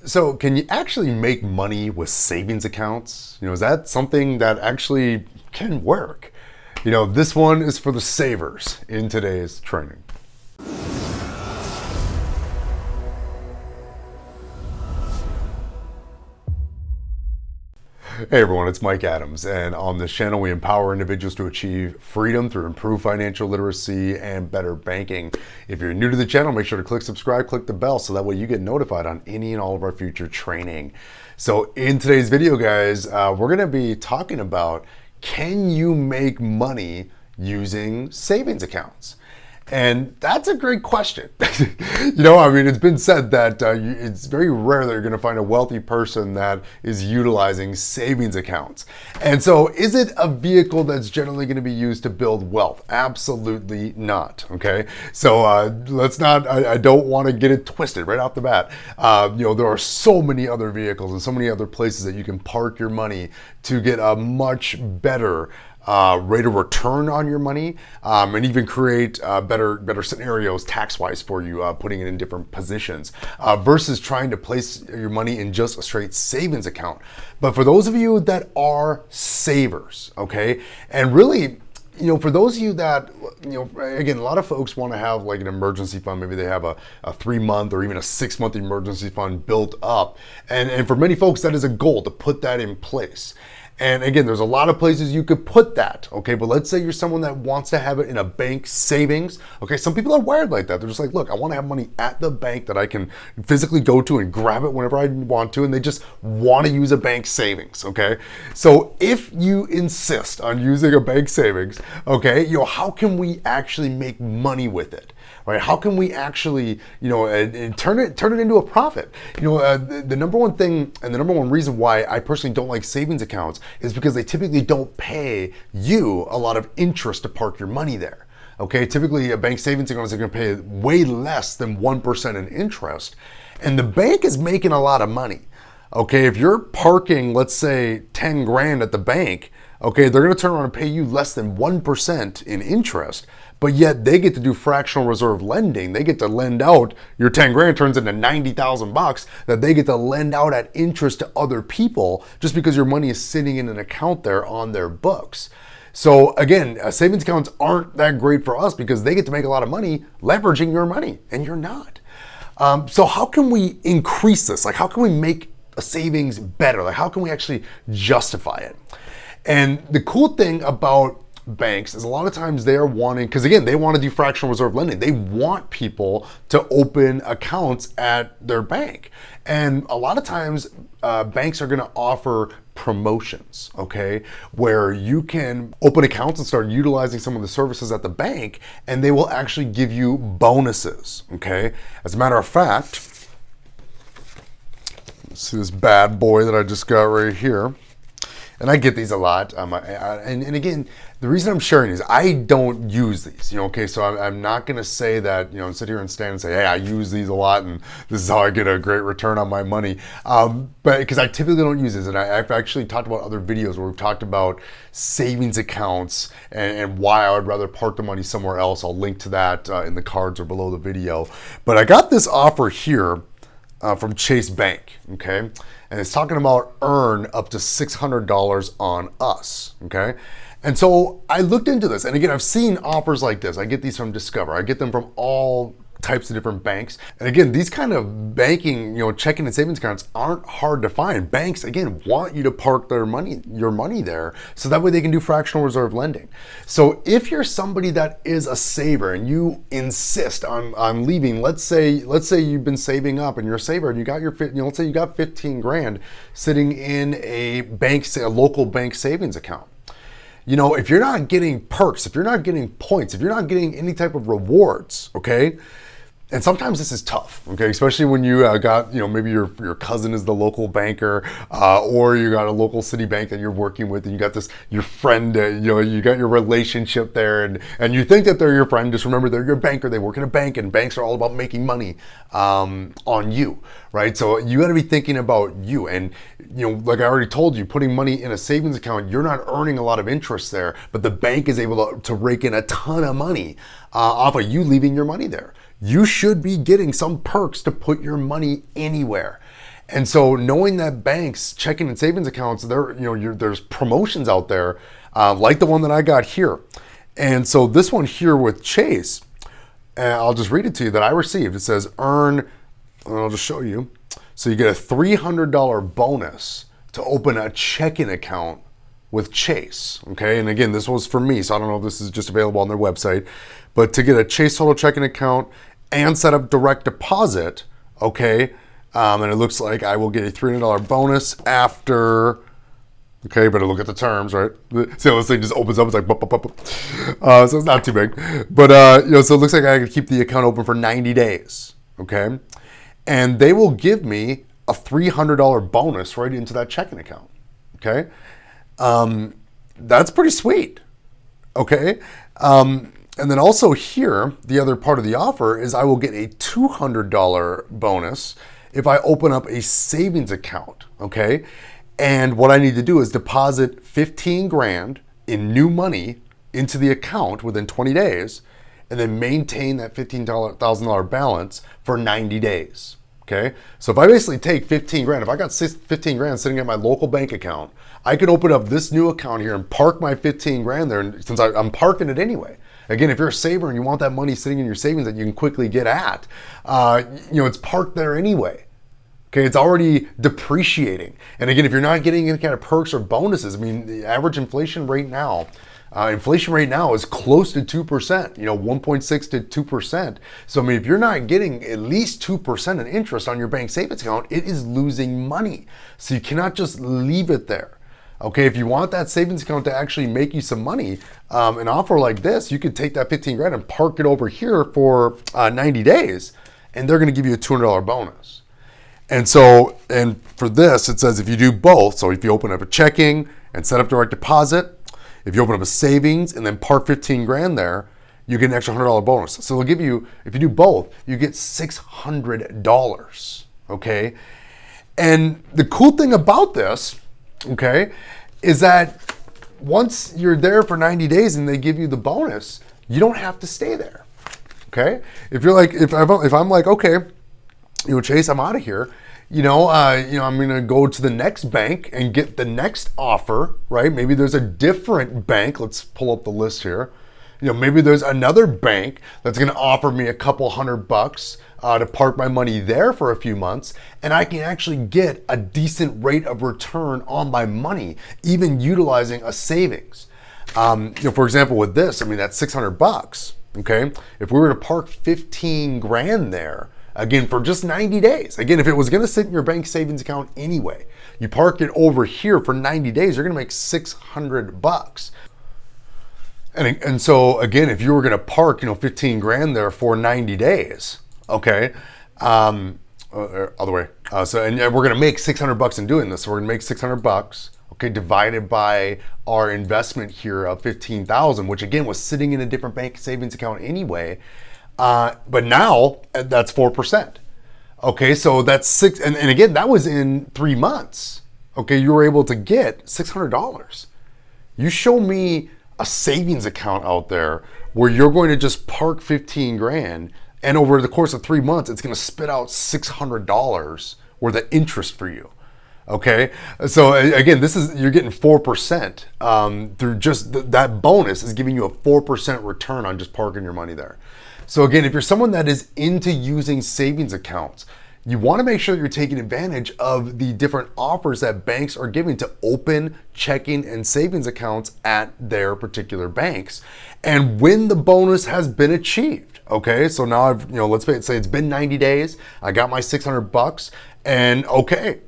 So can you actually make money with savings accounts? Is that something that actually can work? This one is for the savers in today's training. Hey everyone, it's Mike Adams, and on this channel we empower individuals to achieve freedom through improved financial literacy and better banking. If you're new to the channel, make sure to click subscribe, click the bell, so that way you get notified on any and all of our future training. So in today's video, guys, we're going to be talking about, can you make money using savings accounts? And that's a great question. It's been said that it's very rare that you're going to find a wealthy person that is utilizing savings accounts. And so is it a vehicle that's generally going to be used to build wealth? Absolutely not. Okay. So let's not, I don't want to get it twisted right off the bat. There are so many other vehicles and so many other places that you can park your money to get a much better rate of return on your money, and even create better scenarios tax-wise for you, putting it in different positions, versus trying to place your money in just a straight savings account. But for those of you that are savers, okay, and really, for those of you that, again, a lot of folks want to have like an emergency fund. Maybe they have a 3-month or even a 6-month emergency fund built up. And for many folks, that is a goal, to put that in place. And again, there's a lot of places you could put that, okay? But let's say you're someone that wants to have it in a bank savings, okay? Some people are wired like that. They're just like, look, I want to have money at the bank that I can physically go to and grab it whenever I want to, and they just want to use a bank savings, okay? So if you insist on using a bank savings, okay, how can we actually make money with it? Right? How can we actually, turn it into a profit? The number one thing and the number one reason why I personally don't like savings accounts is because they typically don't pay you a lot of interest to park your money there. Okay, typically a bank savings account is going to pay way less than 1% in interest, and the bank is making a lot of money. Okay, if you're parking, let's say 10 grand at the bank, okay, they're going to turn around and pay you less than 1% in interest, but yet they get to do fractional reserve lending. They get to lend out, your 10 grand turns into 90,000 bucks that they get to lend out at interest to other people just because your money is sitting in an account there on their books. So again, savings accounts aren't that great for us because they get to make a lot of money leveraging your money, and you're not. So how can we increase this? Like, how can we make a savings better? Like, how can we actually justify it? And the cool thing about banks is a lot of times they are wanting, because again, they want to do fractional reserve lending. They want people to open accounts at their bank. And a lot of times banks are going to offer promotions, okay, where you can open accounts and start utilizing some of the services at the bank, and they will actually give you bonuses, okay? As a matter of fact, see this bad boy that I just got right here. And I get these a lot. And again, the reason I'm sharing these, I don't use these, okay? So I'm not going to say that, sit here and stand and say, hey, I use these a lot and this is how I get a great return on my money. But because I typically don't use this. And I've actually talked about other videos where we've talked about savings accounts and why I would rather park the money somewhere else. I'll link to that in the cards or below the video. But I got this offer here from Chase Bank, okay? And it's talking about earn up to $600 on us, okay? And so I looked into this, and again, I've seen offers like this. I get these from Discover. I get them from all types of different banks. And again, these kind of banking, checking and savings accounts aren't hard to find. Banks, again, want you to park your money there, so that way they can do fractional reserve lending. So if you're somebody that is a saver and you insist on leaving, let's say you've been saving up and you're a saver and you got let's say you got 15 grand sitting in a local bank savings account. If you're not getting perks, if you're not getting points, if you're not getting any type of rewards, okay, and sometimes this is tough, okay, especially when you got, maybe your cousin is the local banker, or you got a local city bank that you're working with, and you got your friend, you got your relationship there, and you think that they're your friend. Just remember, they're your banker. They work in a bank, and banks are all about making money on you, right? So you got to be thinking about you. And like I already told you, putting money in a savings account, you're not earning a lot of interest there, but the bank is able to rake in a ton of money off of you leaving your money there. You should be getting some perks to put your money anywhere. And so knowing that banks, checking and savings accounts, there's promotions out there like the one that I got here. And so this one here with Chase, I'll just read it to you that I received. It says earn, and I'll just show you. So you get a $300 bonus to open a checking account with Chase, okay? And again, this was for me, so I don't know if this is just available on their website, but to get a Chase Total checking account and set up direct deposit, okay? And it looks like I will get a $300 bonus after, okay, better look at the terms, right? See how this thing just opens up, it's like, so it's not too big. But, so it looks like I could keep the account open for 90 days, okay? And they will give me a $300 bonus right into that checking account, okay? That's pretty sweet, okay? And then also here, the other part of the offer is I will get a $200 bonus if I open up a savings account, okay? And what I need to do is deposit 15 grand in new money into the account within 20 days, and then maintain that $15,000 balance for 90 days, okay? So if I basically take 15 grand, if I got 15 grand sitting at my local bank account, I could open up this new account here and park my 15 grand there, and since I'm parking it anyway. Again, if you're a saver and you want that money sitting in your savings that you can quickly get at, it's parked there anyway. Okay, it's already depreciating. And again, if you're not getting any kind of perks or bonuses, I mean, the average inflation rate now is close to 2%, 1.6 to 2%. So, I mean, if you're not getting at least 2% in interest on your bank savings account, it is losing money. So you cannot just leave it there. Okay, if you want that savings account to actually make you some money, an offer like this, you could take that 15 grand and park it over here for 90 days, and they're gonna give you a $200 bonus. And so, and for this, it says if you do both, so if you open up a checking and set up direct deposit, if you open up a savings and then park 15 grand there, you get an extra $100 bonus. So they'll give you, if you do both, you get $600, okay? And the cool thing about this, okay, is that once you're there for 90 days and they give you the bonus, you don't have to stay there, okay? If you're like, if I'm like, okay, Chase, I'm out of here, I'm gonna go to the next bank and get the next offer, right? Maybe there's a different bank. Let's pull up the list here. Maybe there's another bank that's gonna offer me a couple $100 to park my money there for a few months, and I can actually get a decent rate of return on my money, even utilizing a savings. For example, with this, I mean, that's $600, okay? If we were to park 15 grand there, again, for just 90 days, again, if it was gonna sit in your bank savings account anyway, you park it over here for 90 days, you're gonna make $600. And so again, if you were gonna park, 15 grand there for 90 days, okay, other way. And we're gonna make $600 in doing this. So we're gonna make $600, okay, divided by our investment here of 15,000, which again was sitting in a different bank savings account anyway. But now that's 4%. Okay, so that's six, and again, that was in 3 months. Okay, you were able to get $600. You show me a savings account out there where you're going to just park 15 grand, and over the course of 3 months, it's going to spit out $600 worth of interest for you. Okay, so again, you're getting 4% through just that bonus is giving you a 4% return on just parking your money there. So again, if you're someone that is into using savings accounts, you want to make sure that you're taking advantage of the different offers that banks are giving to open checking and savings accounts at their particular banks. And when the bonus has been achieved, okay, so now let's say it's been 90 days, I got my $600, and okay,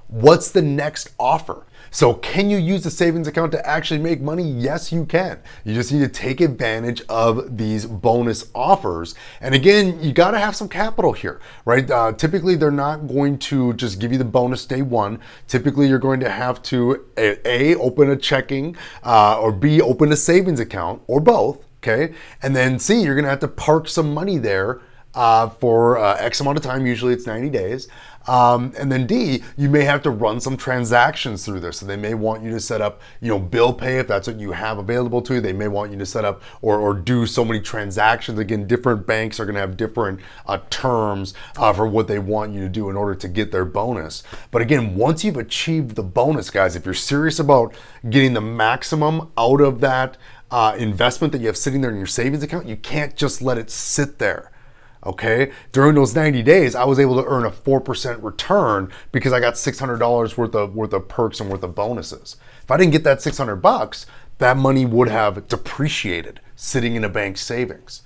what's the next offer? So can you use the savings account to actually make money? Yes, you can. You just need to take advantage of these bonus offers. And again, you got to have some capital here, right? Typically, they're not going to just give you the bonus day one. Typically, you're going to have to A, open a checking, or B, open a savings account, or both, okay? And then C, you're going to have to park some money there for X amount of time, usually it's 90 days, And then D, you may have to run some transactions through this. So they may want you to set up, bill pay if that's what you have available to you. They may want you to set up or do so many transactions. Again, different banks are going to have different terms for what they want you to do in order to get their bonus. But again, once you've achieved the bonus, guys, if you're serious about getting the maximum out of that investment that you have sitting there in your savings account, you can't just let it sit there. Okay, during those 90 days, I was able to earn a 4% return because I got $600 worth of perks and worth of bonuses. If I didn't get that $600, that money would have depreciated sitting in a bank savings.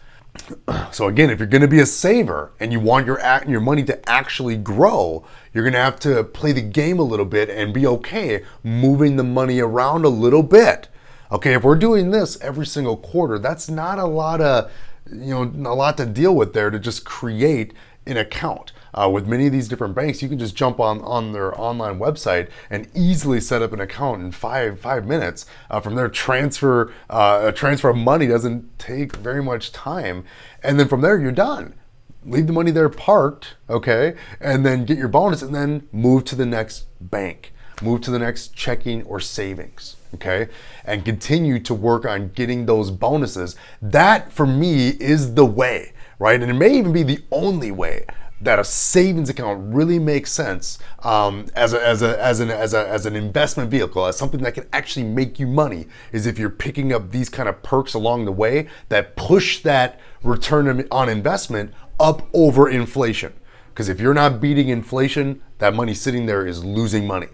So again, if you're going to be a saver and you want your money to actually grow, you're going to have to play the game a little bit and be okay moving the money around a little bit. Okay, if we're doing this every single quarter, that's not a lot to deal with there to just create an account. With many of these different banks, you can just jump on their online website and easily set up an account in five minutes. From there, transfer of money doesn't take very much time, and then from there you're done. Leave the money there parked, okay, and then get your bonus, and then move to the next bank, move to the next checking or savings. Okay, and continue to work on getting those bonuses. That for me is the way, right? And it may even be the only way that a savings account really makes sense as an investment vehicle, as something that can actually make you money, is if you're picking up these kind of perks along the way that push that return on investment up over inflation. Because if you're not beating inflation, that money sitting there is losing money.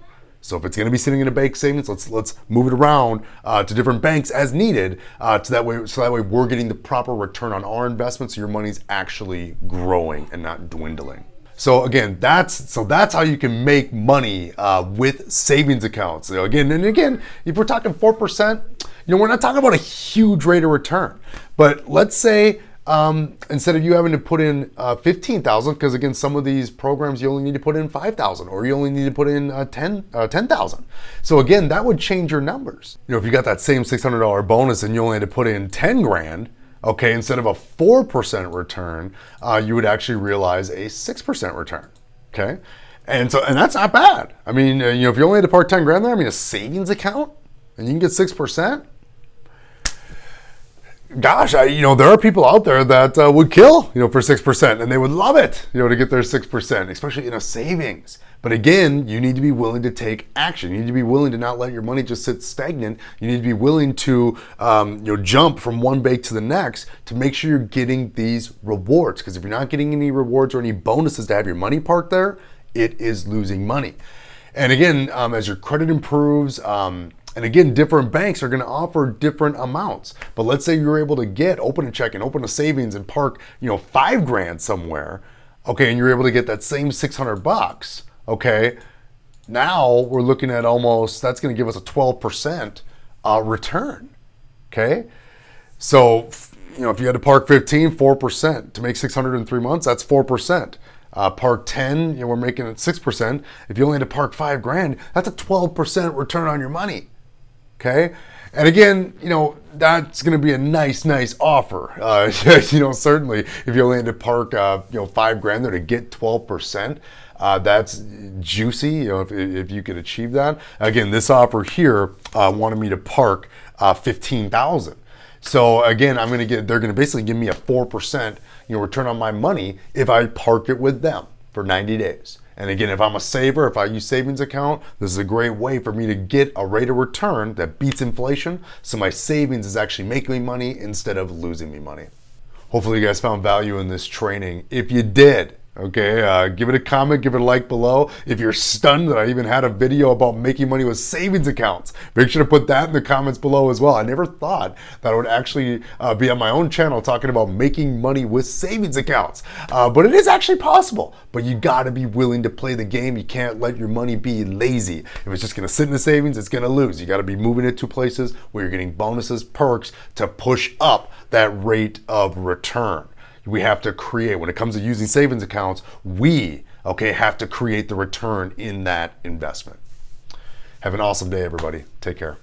So if it's going to be sitting in a bank savings, let's move it around to different banks as needed, so that way we're getting the proper return on our investment, so your money's actually growing and not dwindling. So again, that's how you can make money with savings accounts. So again, if we're talking 4%, we're not talking about a huge rate of return. But let's say instead of you having to put in 15,000, because again, some of these programs you only need to put in 5,000, or you only need to put in 10,000. So again, that would change your numbers. If you got that same $600 bonus and you only had to put in 10 grand, okay, instead of a 4% return, you would actually realize a 6% return. Okay, and that's not bad. I mean, if you only had to park 10 grand there, a savings account, and you can get 6%. Gosh, there are people out there that would kill, for 6%, and they would love it, to get their 6%, especially in a savings. But again, you need to be willing to take action. You need to be willing to not let your money just sit stagnant. You need to be willing to, jump from one bank to the next to make sure you're getting these rewards. Because if you're not getting any rewards or any bonuses to have your money parked there, it is losing money. And again, as your credit improves, and again, different banks are going to offer different amounts. But let's say you're able to open a check and open a savings and park, 5 grand somewhere. Okay, and you're able to get that same $600. Okay, now we're looking at that's going to give us a 12% return. Okay, so if you had to park 4% to make 600 in 3 months, that's 4%. Park 10, we're making it 6%. If you only had to park 5 grand, that's a 12% return on your money. Okay, and again, that's going to be a nice offer. Certainly, if you only had to park 5 grand there to get 12%, that's juicy. If you could achieve that. Again, this offer here wanted me to park 15,000. So again, they're going to basically give me a 4% return on my money if I park it with them for 90 days. And again, if I'm a saver, if I use savings account, this is a great way for me to get a rate of return that beats inflation, so my savings is actually making me money instead of losing me money. Hopefully you guys found value in this training. If you did, okay, give it a comment, give it a like below. If you're stunned that I even had a video about making money with savings accounts, make sure to put that in the comments below as well. I never thought that I would actually be on my own channel talking about making money with savings accounts. But it is actually possible. But you gotta be willing to play the game. You can't let your money be lazy. If it's just gonna sit in the savings, it's gonna lose. You gotta be moving it to places where you're getting bonuses, perks to push up that rate of return. We have to create, when it comes to using savings accounts, we have to create the return in that investment. Have an awesome day, everybody. Take care.